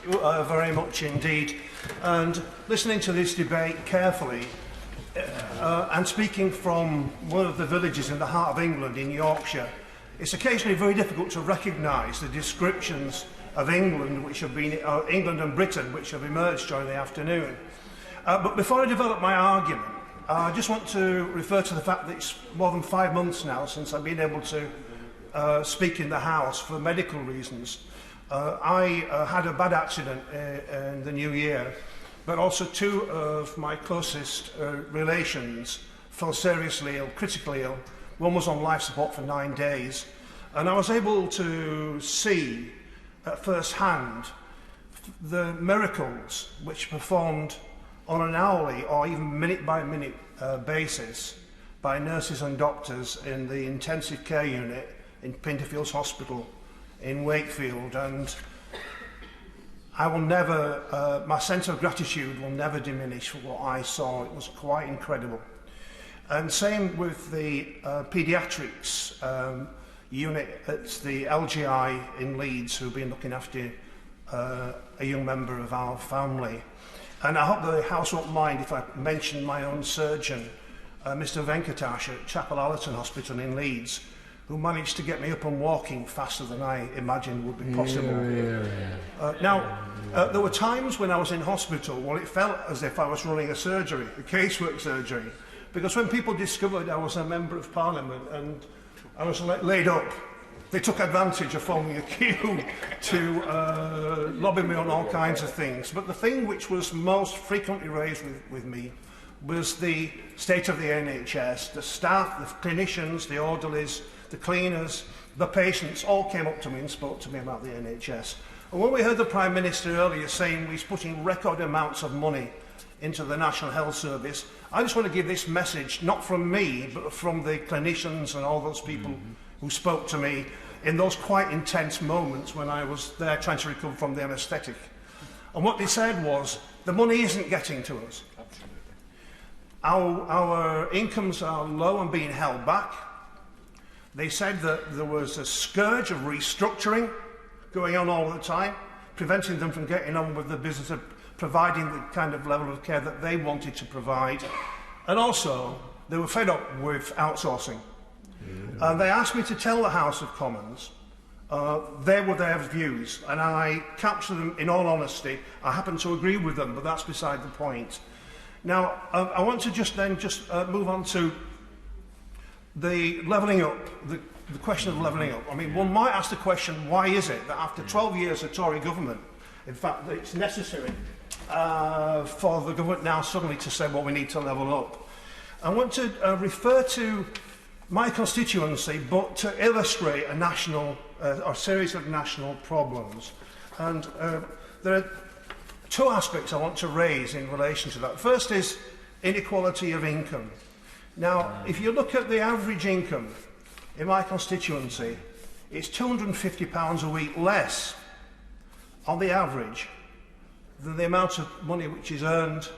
very much indeed. And listening to this debate carefully, and speaking from one of the villages in the heart of England, in Yorkshire, it's occasionally very difficult to recognise the descriptions of England, which have been England and Britain, which have emerged during the afternoon. But before I develop my argument, I just want to refer to the fact that it's more than 5 months now since I've been able to speak in the House for medical reasons. I had a bad accident in the new year, but also 2 of my closest relations fell seriously ill, critically ill. One was on life support for 9 days, and I was able to see at first hand the miracles which are performed on an hourly or even minute-by-minute basis by nurses and doctors in the intensive care unit in Pinterfields Hospital in Wakefield. And I will never, my sense of gratitude will never diminish for what I saw. It was quite incredible. And same with the paediatrics unit at the LGI in Leeds, who've been looking after a young member of our family. And I hope the House won't mind if I mention my own surgeon, Mr. Venkatash at Chapel Allerton Hospital in Leeds, who managed to get me up and walking faster than I imagined would be possible. There were times when I was in hospital where it felt as if I was running a surgery, a casework surgery, because when people discovered I was a Member of Parliament and I was laid up, they took advantage of forming a queue to lobby me on all kinds of things. But the thing which was most frequently raised with me was the state of the NHS. The staff, the clinicians, the orderlies, the cleaners, the patients all came up to me and spoke to me about the NHS. And when we heard the Prime Minister earlier saying he's putting record amounts of money into the National Health Service, I just want to give this message, not from me, but from the clinicians and all those people who spoke to me in those quite intense moments when I was there trying to recover from the anaesthetic. And what they said was, the money isn't getting to us. Our incomes are low and being held back. They said that there was a scourge of restructuring going on all the time, preventing them from getting on with the business of providing the kind of level of care that they wanted to provide. And also, they were fed up with outsourcing. And they asked me to tell the House of Commons they were their views, and I captured them in all honesty. I happen to agree with them, but that's beside the point. Now, I want to just move on to the levelling up, the question of levelling up. I mean, one might ask the question, why is it that after 12 years of Tory government, in fact, that it's necessary for the government now suddenly to say, well, we need to level up. I want to refer to my constituency, but to illustrate a national, a series of national problems. And there are 2 aspects I want to raise in relation to that. First is inequality of income. Now, if you look at the average income in my constituency, it's £250 a week less on the average than the amount of money which is earned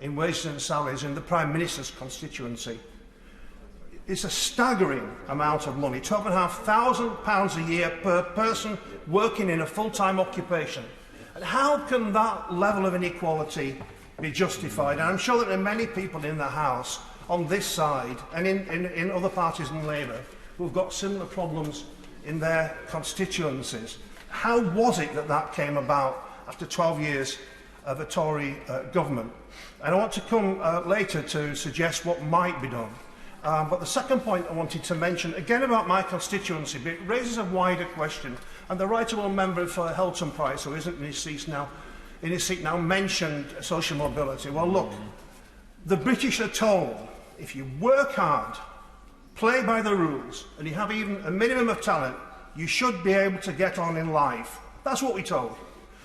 in wages and salaries in the Prime Minister's constituency. It's a staggering amount of money, £12,500 a year per person working in a full-time occupation. And how can that level of inequality be justified? And I'm sure that there are many people in the House on this side and in other parties in Labour who've got similar problems in their constituencies. How was it that that came about after 12 years of a Tory government? And I want to come later to suggest what might be done. But the second point I wanted to mention, again about my constituency, but it raises a wider question. And the right honourable member for Helton Price, who isn't in his seat now, mentioned social mobility. Well, look, the British are told, if you work hard, play by the rules, and you have even a minimum of talent, you should be able to get on in life. That's what we're told.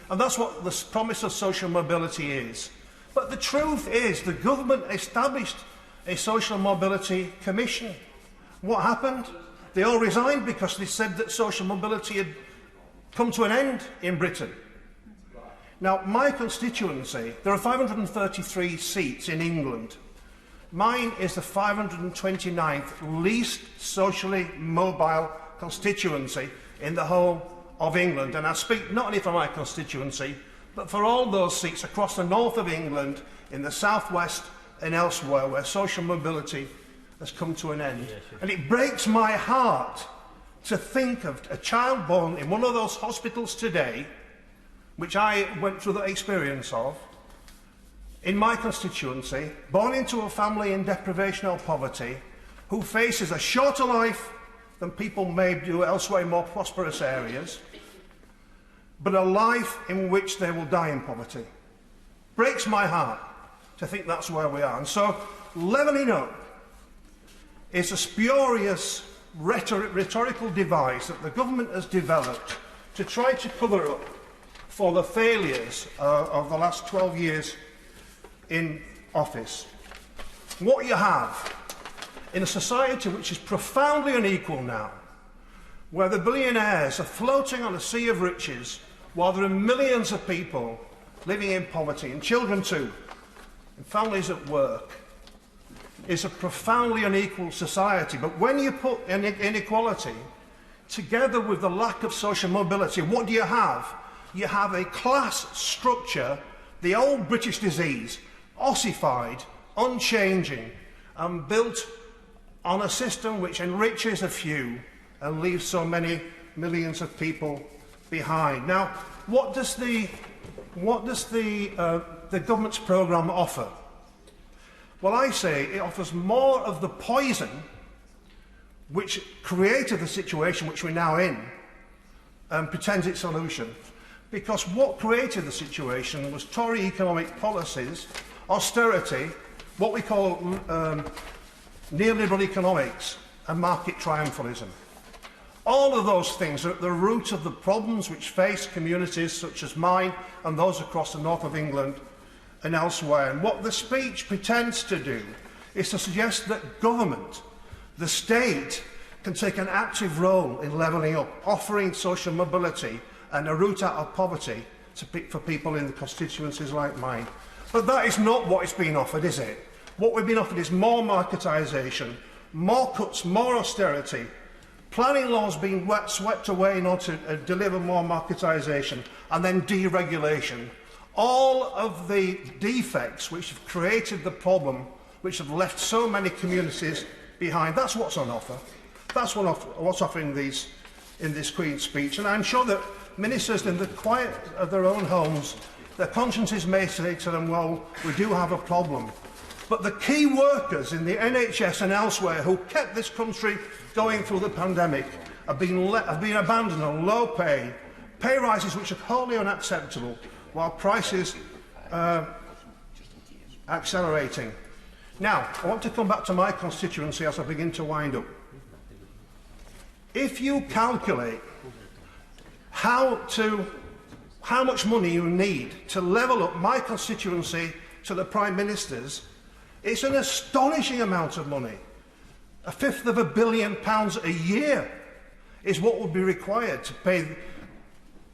And that's what the promise of social mobility is. But the truth is, the government established a social mobility commission. What happened? They all resigned because they said that social mobility had come to an end in Britain. Now, my constituency, there are 533 seats in England. Mine is the 529th least socially mobile constituency in the whole of England. And I speak not only for my constituency, but for all those seats across the north of England, in the southwest and elsewhere where social mobility has come to an end. And it breaks my heart to think of a child born in one of those hospitals today, which I went through the experience of, in my constituency, born into a family in deprivation or poverty, who faces a shorter life than people may do elsewhere in more prosperous areas, but a life in which they will die in poverty. Breaks my heart to think that's where we are. And so, levelling up is a spurious rhetorical device that the government has developed to try to cover up for the failures of the last 12 years in office. What you have in a society which is profoundly unequal now, where the billionaires are floating on a sea of riches while there are millions of people living in poverty, and children too, and families at work, is a profoundly unequal society. But when you put inequality together with the lack of social mobility, what do you have? You have a class structure, the old British disease, ossified, unchanging, and built on a system which enriches a few and leaves so many millions of people behind. Now, what does the government's programme offer? Well, I say it offers more of the poison which created the situation which we're now in and pretends it's a solution. Because what created the situation was Tory economic policies, austerity, what we call neoliberal economics, and market triumphalism. All of those things are at the root of the problems which face communities such as mine and those across the north of England and elsewhere. And what the speech pretends to do is to suggest that government, the state, can take an active role in levelling up, offering social mobility and a route out of poverty for people in the constituencies like mine. But that is not what is being offered, is it? What we've been offered is more marketisation, more cuts, more austerity, planning laws being swept away in order to deliver more marketisation, and then deregulation. All of the defects which have created the problem, which have left so many communities behind, that's what's on offer. That's what's offering these in this Queen's speech. And I'm sure that ministers in the quiet of their own homes, their consciences may say to them, well, we do have a problem. But the key workers in the NHS and elsewhere who kept this country going through the pandemic have been abandoned on low pay rises which are wholly unacceptable, while prices are accelerating. Now, I want to come back to my constituency as I begin to wind up. If you calculate how much money you need to level up my constituency to the Prime Minister's, it's an astonishing amount of money. £1/5 of £1 billion a year is what would be required to pay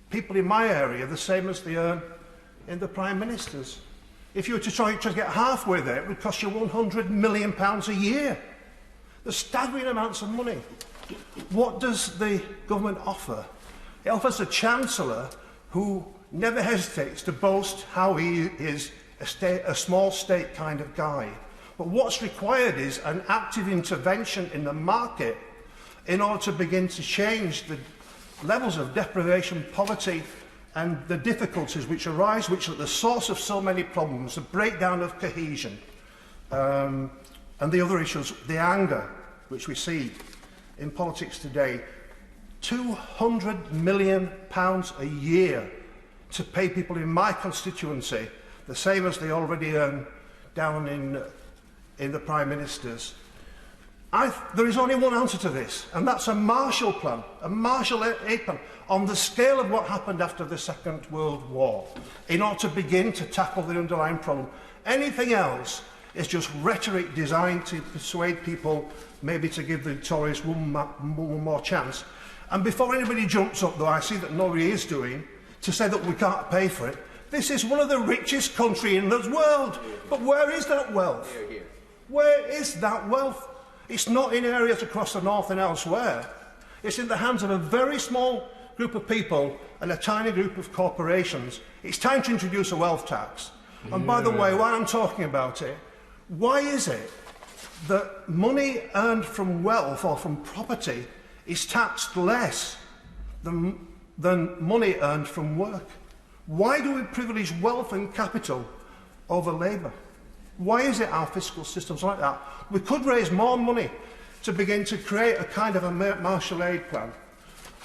people in my area the same as they earn in the Prime Minister's. If you were to try to get halfway there, it would cost you £100 million a year. The staggering amounts of money. What does the government offer? It offers a Chancellor who never hesitates to boast how he is a small state kind of guy. But what's required is an active intervention in the market in order to begin to change the levels of deprivation, poverty and the difficulties which arise, which are at the source of so many problems, the breakdown of cohesion and the other issues, the anger which we see in politics today. £200 million a year to pay people in my constituency the same as they already earn down in the Prime Minister's. There is only one answer to this, and that's a Marshall Plan, a Marshall Aid Plan, on the scale of what happened after the Second World War, in order to begin to tackle the underlying problem. Anything else is just rhetoric designed to persuade people maybe to give the Tories one more chance. And before anybody jumps up, though I see that nobody is doing, to say that we can't pay for it, this is one of the richest countries in the world. But where is that wealth? Where is that wealth? It's not in areas across the north and elsewhere. It's in the hands of a very small group group of people and a tiny group of corporations, it's time to introduce a wealth tax. And by the way, while I'm talking about it, why is it that money earned from wealth or from property is taxed less than money earned from work? Why do we privilege wealth and capital over labour? Why is it our fiscal system's like that? We could raise more money to begin to create a kind of a Marshall aid plan.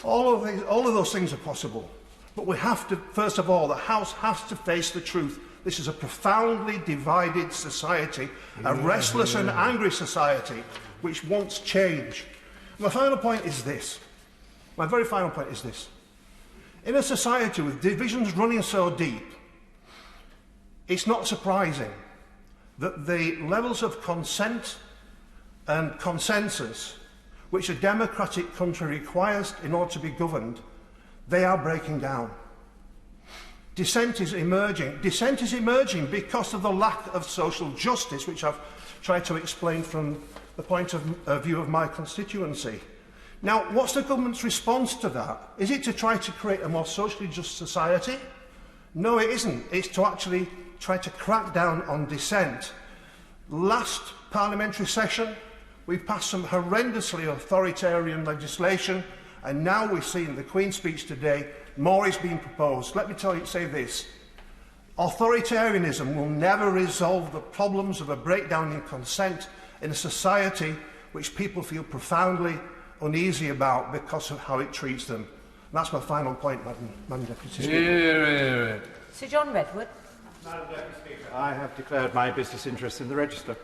All of those things are possible. But we have to, first of all, the House has to face the truth. This is a profoundly divided society, a restless and angry society, which wants change. My final point is this. My very final point is this. In a society with divisions running so deep, it's not surprising that the levels of consent and consensus which a democratic country requires in order to be governed, they are breaking down. Dissent is emerging. Dissent is emerging because of the lack of social justice, which I've tried to explain from the point of view of my constituency. Now, what's the government's response to that? Is it to try to create a more socially just society? No, it isn't. It's to actually try to crack down on dissent. Last parliamentary session, we passed some horrendously authoritarian legislation, and now we see in the Queen's speech today, more is being proposed. Let me say this. Authoritarianism will never resolve the problems of a breakdown in consent in a society which people feel profoundly uneasy about because of how it treats them. And that's my final point, Madam Deputy Speaker. Sir John Redwood. Madam Deputy Speaker, I have declared my business interest in the register.